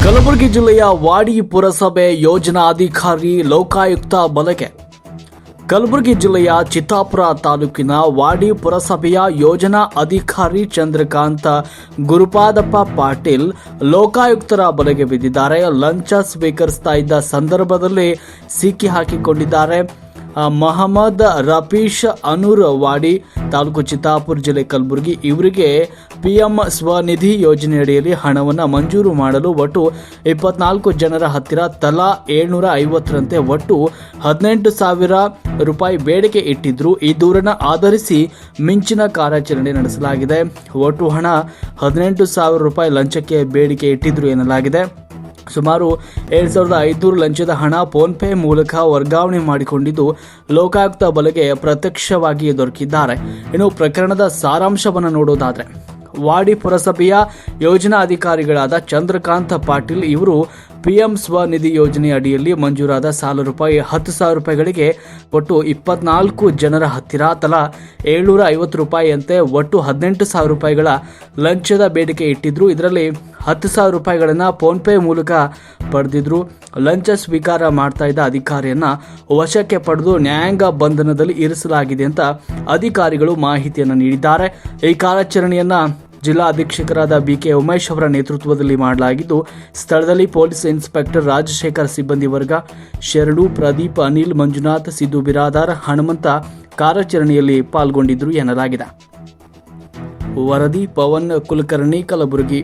ಕಲಬುರಗಿ ಜಿಲ್ಲೆಯ ವಾಡಿ ಪುರಸಭೆ ಯೋಜನಾಧಿಕಾರಿ ಲೋಕಾಯುಕ್ತ ಬಲೆಗೆ. ಕಲಬುರಗಿ ಜಿಲ್ಲೆಯ ಚಿತ್ತಾಪುರ ತಾಲೂಕಿನ ವಾಡಿ ಪುರಸಭೆಯ ಯೋಜನಾ ಅಧಿಕಾರಿ ಚಂದ್ರಕಾಂತ ಗುರುಪಾದಪ್ಪ ಪಾಟೀಲ್ ಲೋಕಾಯುಕ್ತರ ಬಲೆಗೆ ಬಿದ್ದಿದ್ದಾರೆ. ಲಂಚ ಸ್ವೀಕರಿಸ್ತಾ ಇದ್ದ ಸಂದರ್ಭದಲ್ಲಿ ಸಿಕ್ಕಿ ಹಾಕಿಕೊಂಡಿದ್ದಾರೆ. ಮೊಹಮ್ಮದ್ ರಫೀಶ್ ಅನೂರ್, ವಾಡಿ ತಾಲೂಕು, ಚಿತ್ತಾಪುರ ಜಿಲ್ಲೆ, ಕಲಬುರಗಿ. ಇವರಿಗೆ ಪಿಎಂ ಸ್ವನಿಧಿ ಯೋಜನೆಯಡಿಯಲ್ಲಿ ಹಣವನ್ನು ಮಂಜೂರು ಮಾಡಲು ಒಟ್ಟು 24 ಜನರ ಹತ್ತಿರ ತಲಾ 750ರಂತೆ ಒಟ್ಟು 18,000 ರೂಪಾಯಿ ಬೇಡಿಕೆ ಇಟ್ಟಿದ್ರು. ಈ ದೂರನ್ನು ಆಧರಿಸಿ ಮಿಂಚಿನ ಕಾರ್ಯಾಚರಣೆ ನಡೆಸಲಾಗಿದೆ. ಒಟ್ಟು ಹಣ 18,000 ರೂಪಾಯಿ ಲಂಚಕ್ಕೆ ಬೇಡಿಕೆ ಇಟ್ಟಿದ್ರು ಎನ್ನಲಾಗಿದೆ. ಸುಮಾರು 7,500 ಲಂಚದ ಹಣ ಫೋನ್ಪೇ ಮೂಲಕ ವರ್ಗಾವಣೆ ಮಾಡಿಕೊಂಡಿದ್ದು ಲೋಕಾಯುಕ್ತ ಬಲೆಗೆ ಪ್ರತ್ಯಕ್ಷವಾಗಿ ದೊರಕಿದ್ದಾರೆ. ಇನ್ನು ಪ್ರಕರಣದ ಸಾರಾಂಶವನ್ನು ನೋಡೋದಾದ್ರೆ, ವಾಡಿ ಪುರಸಭೆಯ ಯೋಜನಾ ಅಧಿಕಾರಿಗಳಾದ ಚಂದ್ರಕಾಂತ ಪಾಟೀಲ್ ಇವರು ಪಿಎಂ ಸ್ವನಿಧಿ ಯೋಜನೆ ಅಡಿಯಲ್ಲಿ ಮಂಜೂರಾದ ಸಾಲ ರೂಪಾಯಿ 10,000 ರೂಪಾಯಿಗಳಿಗೆ ಒಟ್ಟು 24 ಜನರ ಹತ್ತಿರ ತಲಾ 750 ರೂಪಾಯಿಯಂತೆ ಒಟ್ಟು 18,000 ರೂಪಾಯಿಗಳ ಲಂಚದ ಬೇಡಿಕೆ ಇಟ್ಟಿದ್ರು. ಇದರಲ್ಲಿ 10,000 ರೂಪಾಯಿಗಳನ್ನು ಫೋನ್ಪೇ ಮೂಲಕ ಪಡೆದಿದ್ರು. ಲಂಚ ಸ್ವೀಕಾರ ಮಾಡ್ತಾ ಇದ್ದ ಅಧಿಕಾರಿಯನ್ನ ವಶಕ್ಕೆ ಪಡೆದು ನ್ಯಾಯಾಂಗ ಬಂಧನದಲ್ಲಿ ಇರಿಸಲಾಗಿದೆ ಅಂತ ಅಧಿಕಾರಿಗಳು ಮಾಹಿತಿಯನ್ನು ನೀಡಿದ್ದಾರೆ. ಈ ಕಾರ್ಯಾಚರಣೆಯನ್ನ ಜಿಲ್ಲಾ ಅಧೀಕ್ಷಕರಾದ ಬಿಕೆ ಉಮೇಶ್ ಅವರ ನೇತೃತ್ವದಲ್ಲಿ ಮಾಡಲಾಗಿದ್ದು, ಸ್ಥಳದಲ್ಲಿ ಪೊಲೀಸ್ ಇನ್ಸ್ಪೆಕ್ಟರ್ ರಾಜಶೇಖರ್, ಸಿಬ್ಬಂದಿ ವರ್ಗ ಶರಣು, ಪ್ರದೀಪ್, ಅನಿಲ್, ಮಂಜುನಾಥ್, ಸಿದ್ದು ಬಿರಾದಾರ್, ಹನುಮಂತ ಕಾರ್ಯಾಚರಣೆಯಲ್ಲಿ ಪಾಲ್ಗೊಂಡಿದ್ರು ಎನ್ನಲಾಗಿದೆ. ವರದಿ ಪವನ್ ಕುಲಕರ್ಣಿ, ಕಲಬುರಗಿ.